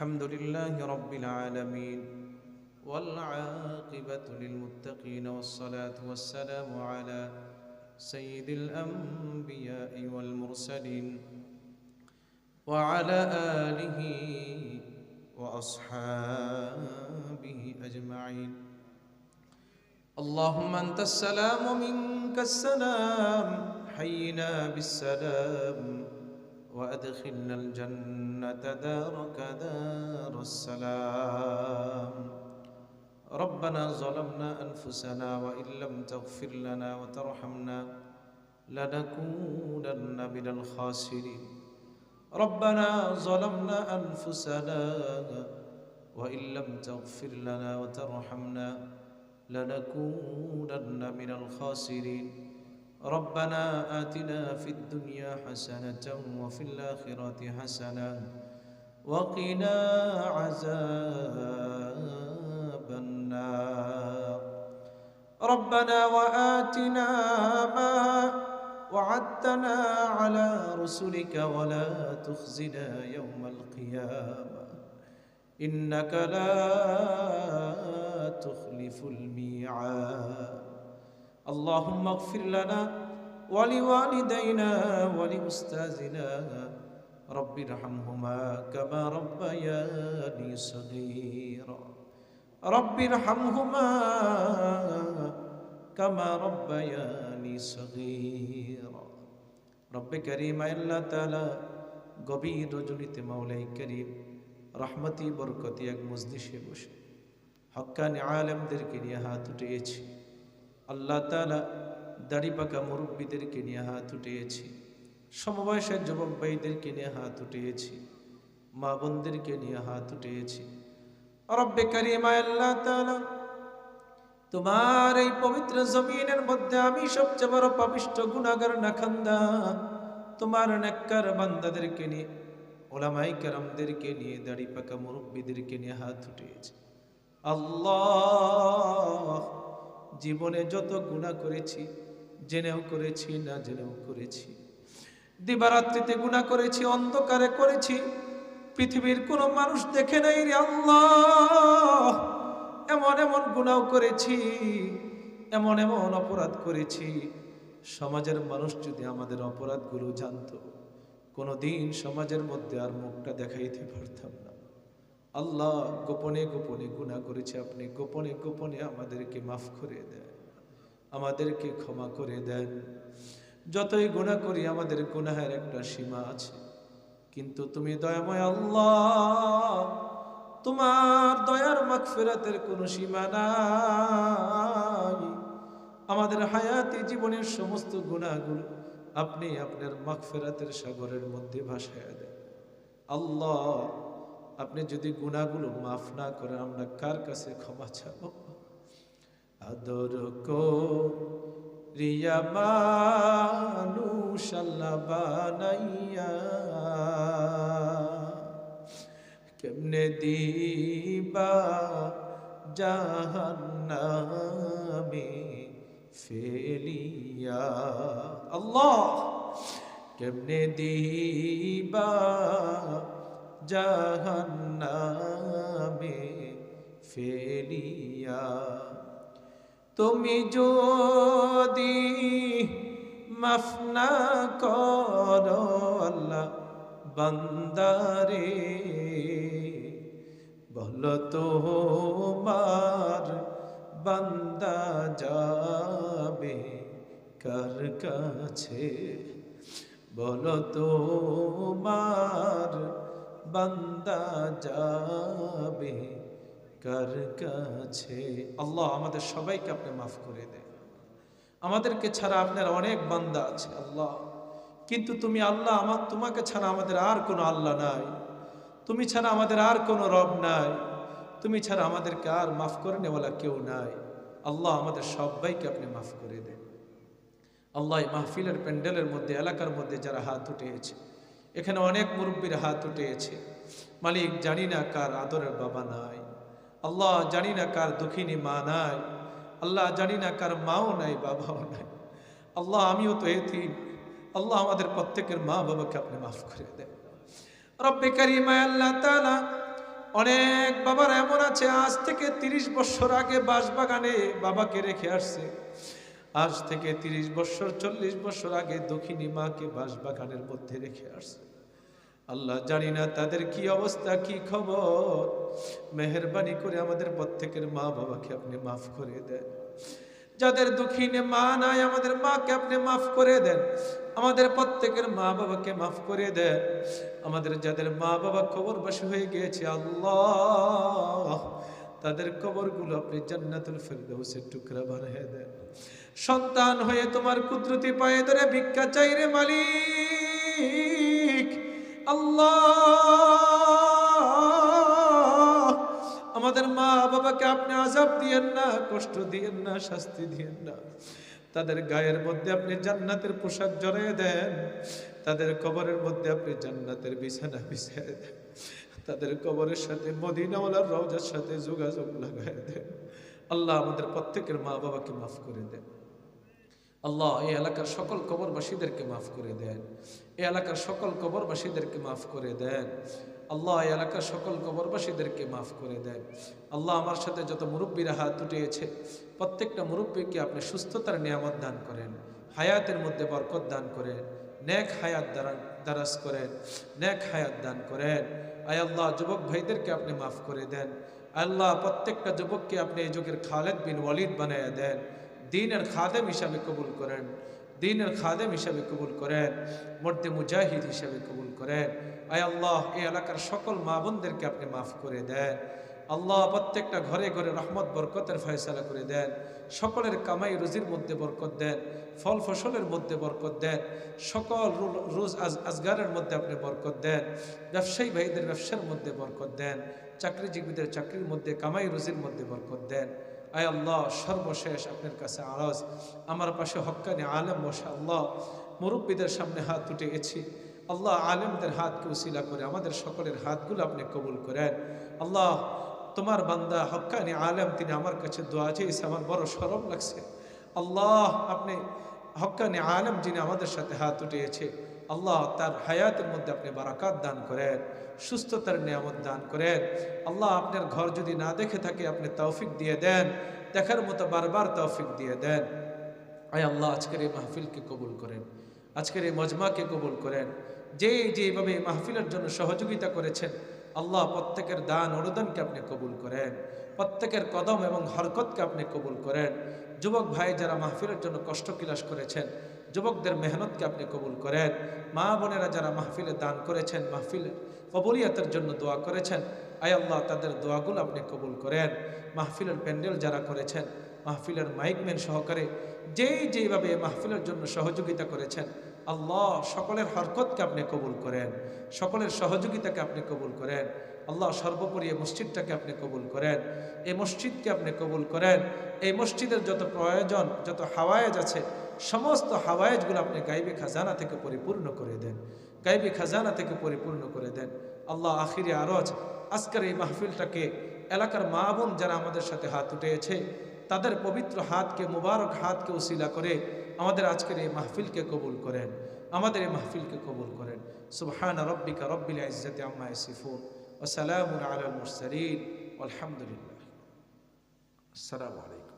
الحمد لله رب العالمين والعاقبة للمتقين والصلاة والسلام على سيد الأنبياء والمرسلين وعلى آله وأصحابه أجمعين. اللهم أنت السلام ومنك السلام، حينا بالسلام وأدخلنا الجنة دارك دار السلام. ربنا ظلمنا أنفسنا وإن لم تغفر لنا وترحمنا لنكونن من الخاسرين. ربنا ظلمنا أنفسنا وإن لم تغفر لنا وترحمنا لنكونن من الخاسرين. ربنا آتنا في الدنيا حسنة وفي الآخرة حسنة وقنا عذاب النار. ربنا وآتنا ما وعدتنا على رسلك ولا تخزنا يوم القيامة إنك لا تخلف الميعاد. اللهم اغفر لنا ولوالدينا ولأستاذنا رب ارحمهما كما ربياني صغيرا. رب ارحمهما كما ربياني صغيرا. رب كريم আল্লাহ তাআলা গভীর রজনীতে মাওলাই করিম রহমতি বরকতি এক মজলিসে বসে হক্কানি আলেমদেরকে নিয়ে হাত উঠিয়েছি। আল্লাহ তাআলা দাড়ি পাকা মুরব্বীদেরকে নিয়ে হাত উঠিয়েছি, সমবয়সের যুবক ভাইদেরকে নিয়ে হাত উঠিয়েছি, মা বোনদেরকে নিয়ে হাত উঠিয়েছি। রব্বে কারীম আল্লাহ তাআলা, তোমার এই পবিত্র জমিনের মধ্যে আমি সবচেয়ে বড় পাপিষ্ঠ গুনাহগার নাখান্দা তোমার নেককার বান্দাদেরকে নিয়ে, উলামায়ে কেরামদেরকে নিয়ে, দাড়ি পাকা মুরব্বীদেরকে নিয়ে হাত উঠিয়েছি। আল্লাহ, জীবনে যত গুনাহ করেছি, জেনেও করেছি না জেনেও করেছি, দিবারাত্রিতে গুনাহ করেছি, অন্ধকারে করেছি, পৃথিবীর কোনো মানুষ দেখে নাই রে আল্লাহ। এমন এমন গুনাহ করেছি, এমন এমন অপরাধ করেছি, সমাজের মানুষ যদি আমাদের অপরাধগুলো জানতো, কোনোদিন সমাজের মধ্যে আর মুখটা দেখাইতে পারতাম না। আল্লাহ, গোপনে গোপনে গুনাহ করেছি, আপনি গোপনে গোপনে আমাদেরকে মাফ করে দেন, আমাদেরকে ক্ষমা করে দেন। যতই গুনাহ করি আমাদের গুনাহের একটা সীমা আছে, কিন্তু তুমি দয়াময় আল্লাহ, তোমার দয়ার মাগফিরাতের কোনো সীমা নাই। আমাদের হায়াতি জীবনের সমস্ত গুনাহগুলো আপনি আপনার মাগফিরাতের সাগরের মধ্যে ভাসায়া দেন। আল্লাহ, আপনি যদি গুনাহগুলো মাফ না করেন, আমরা কার কাছে ক্ষমা চাবো? আদর করিয়া মানুষ আল্লাহ বানাইয়া, কেমনে দিবা জাহান্নামে ফেলিয়া। আল্লাহ, কেমনে দিবা জাহান্নামে ফেলিয়া। তুমি যদি মাফ না করো আল্লাহ বান্দারে, বলো তোমার বান্দা যাবে কার কাছে? বলো তোমার বান্দা যাবে কার কাছে? আল্লাহ, আমাদের সবাইকে আপনি মাফ করে দেন। আমাদেরকে ছাড়া আপনার অনেক বান্দা আছে আল্লাহ, কিন্তু তুমি আল্লাহ, তোমাকে ছাড়া আমাদের আর কোনো আল্লাহ নাই, তুমি ছাড়া আমাদের আর কোনো রব নাই, তুমি ছাড়া আমাদেরকে আর মাফ করে নেওয়ালা কেউ নাই। আল্লাহ, আমাদের সবাইকে আপনি মাফ করে দেন। আল্লাহ, মাহফিলের প্যান্ডেলের মধ্যে, এলাকার মধ্যে যারা হাত উঠিয়েছে, এখানে অনেক মুরব্বীর হাত উঠিয়েছে। মালিক, জানি না কার আদরের বাবা নাই, আল্লাহ জানি না কার দুঃখিনী মা নাই, আল্লাহ জানি না কার মাও নাই, বাবাও নাই। আল্লাহ, আমিও তো এতিম, আল্লাহ আমাদের প্রত্যেকের মা বাবাকে আপনি মাফ করে দেন। রব্বে কারীম আল্লাহ তাআলা, অনেক বাবার এমন আছে আজ থেকে 30 বছর আগে বাঁশবাগানে বাবাকে রেখে আসছে, আজ থেকে 30 বছর 40 বছর আগে দক্ষিণী মাকে বাঁশবাগানের মধ্যে রেখে আসছে। আল্লাহ জানি না তাদের কি অবস্থা, কি খবর। মেহেরবানি করে আমাদের প্রত্যেকের মা বাবাকে আপনি মাফ করে দেন। যাদের দক্ষিণে মা নাই আমাদের মাকে আপনি মাফ করে দেন, আমাদের প্রত্যেকের মা বাবাকে মাফ করে দেন। আমাদের যাদের মা বাবা কবরবাসী হয়ে গিয়েছে আল্লাহ, তাদের কবরগুলো আপনি জান্নাতুল ফেরদাউসের টুকরা বানিয়ে দেন। সন্তান হয়ে তোমার কুদরতি পায়ে ধরে ভিক্ষা চাই রে মালিক আল্লাহ। আমাদের মা বাবাকে আপনি আযাব দিয়েন না, কষ্ট দিয়েন না, শাস্তি দিয়েন না। তাদের গায়ের মধ্যে আপনি জান্নাতের পোশাক জড়িয়ে দেন, তাদের কবরের মধ্যে আপনি জান্নাতের বিছানা বিছিয়ে দেন, তাদের কবরের সাথে মদিনাওয়ালার রওজার সাথে যোগাযোগ লাগায় দেন। আল্লাহ আমাদের প্রত্যেকের মা বাবাকে মাফ করে দেন। আল্লাহ এই এলাকার সকল কবরবাসীদেরকে মাফ করে দেন, এই এলাকার সকল কবরবাসীদেরকে মাফ করে দেন। আল্লাহ এই এলাকার সকল কবরবাসীদেরকে মাফ করে দেন। আল্লাহ আমার সাথে যত মুরব্বীরা হাত উঠিয়েছে প্রত্যেকটা মুরব্বীকে আপনি সুস্থতার নিয়ামত দান করেন, হায়াতের মধ্যে বরকত দান করেন, নেক হায়াত দারাজ করেন, নেক হায়াত দান করেন। আয় আল্লাহ যুবক ভাইদেরকে আপনি মাফ করে দেন। আল্লাহ প্রত্যেকটা যুবককে আপনি এই যুগের খালেদ বিন ওয়ালিদ বানিয়ে দেন, দ্বীনের খাদেম হিসাবে কবুল করেন, দ্বীনের খাদেম হিসাবে কবুল করেন, মর্দে মুজাহিদ হিসাবে কবুল করেন। আয় আল্লাহ এই এলাকার সকল মা বোনদেরকে আপনি মাফ করে দেন। আল্লাহ প্রত্যেকটা ঘরে ঘরে রহমত বরকতের ফয়সালা করে দেন, সকলের কামাই রুজির মধ্যে বরকত দেন, ফল ফসলের মধ্যে বরকত দেন, সকল রোজ আজগারের মধ্যে আপনি বরকত দেন, ব্যবসায়ী ভাইদের ব্যবসার মধ্যে বরকত দেন, চাকরিজীবীদের চাকরির মধ্যে কামাই রুজির মধ্যে বরকত দেন। আয় আল্লাহ সর্বশেষ আপনার কাছে আরজ, আমার পাশে হক্কানি আলেম বসে আল্লাহ মুরব্বীদের সামনে হাত উঠে গেছি আল্লাহ, আলেমদের হাতকে উসিলা করে আমাদের সকলের হাতগুলো আপনি কবুল করেন। আল্লাহ তোমার বান্দা হক্কানি আলেম তিনি আমার কাছে দোয়া চেয়েছে, আমার বড় শরম লাগছে। আল্লাহ আপনি হক্কানি আলেম যিনি আমাদের সাথে হাত উঠিয়েছে আল্লাহ তার হায়াতের মধ্যে আপনি বারাকাত দান করেন, সুস্থতার নিয়ামত দান করেন। আল্লাহ আপনার ঘর যদি না দেখে থাকে আপনি তৌফিক দিয়ে দেন, দেখার মতো বারবার তৌফিক দিয়ে দেন। আয় আল্লাহ আজকের এই মাহফিলকে কবুল করেন, আজকের এই মজমাকে কবুল করেন। যেভাবে এই মাহফিলের জন্য সহযোগিতা করেছেন আল্লাহ প্রত্যেকের দান অনুদানকে আপনি কবুল করেন, প্রত্যেকের কদম এবং হরকতকে আপনি কবুল করেন। যুবক ভাই যারা মাহফিলের জন্য কষ্ট কিলাস করেছেন যুবকদের মেহনতকে আপনি কবুল করেন। মা বোনেরা যারা মাহফিলে দান করেছেন, মাহফিলের কবুলিয়াতের জন্য দোয়া করেছেন, আয় আল্লাহ তাদের দোয়াগুলো আপনি কবুল করেন। মাহফিলের প্যান্ডেল যারা করেছেন, মাহফিলের মাইকম্যান সহকারে যেইভাবে মাহফিলের জন্য সহযোগিতা করেছেন আল্লাহ সকলের হরকতকে আপনি কবুল করেন, সকলের সহযোগিতাকে আপনি কবুল করেন। আল্লাহ সর্বোপরি এই মসজিদটাকে আপনি কবুল করেন, এই মসজিদকে আপনি কবুল করেন। এই মসজিদের যত প্রয়োজন, যত হাওয়ায়েজ আছে সমস্ত হাওয়ায়েজগুলো আপনি গাইবী খাজানা থেকে পরিপূর্ণ করে দেন, গাইবী খাজানা থেকে পরিপূর্ণ করে দেন। আল্লাহ আখিরে আরজ আজকের এই মাহফিলটাকে এলাকার মা বোন যারা আমাদের সাথে হাত উঠিয়েছে তাদের পবিত্র হাতকে, মুবারক হাতকে উসিলা করে আমাদের আজকের এই মাহফিলকে কবুল করেন, আমাদের এই মাহফিলকে কবুল করেন। সুবহানা রাব্বিকা রাব্বিল ইজ্জাতি আম্মা ইয়াসিফুন ওয়া সালামুন আলাল মুরসালিন ওয়ালহামদুলিল্লাহ। আসসালামু আলাইকুম।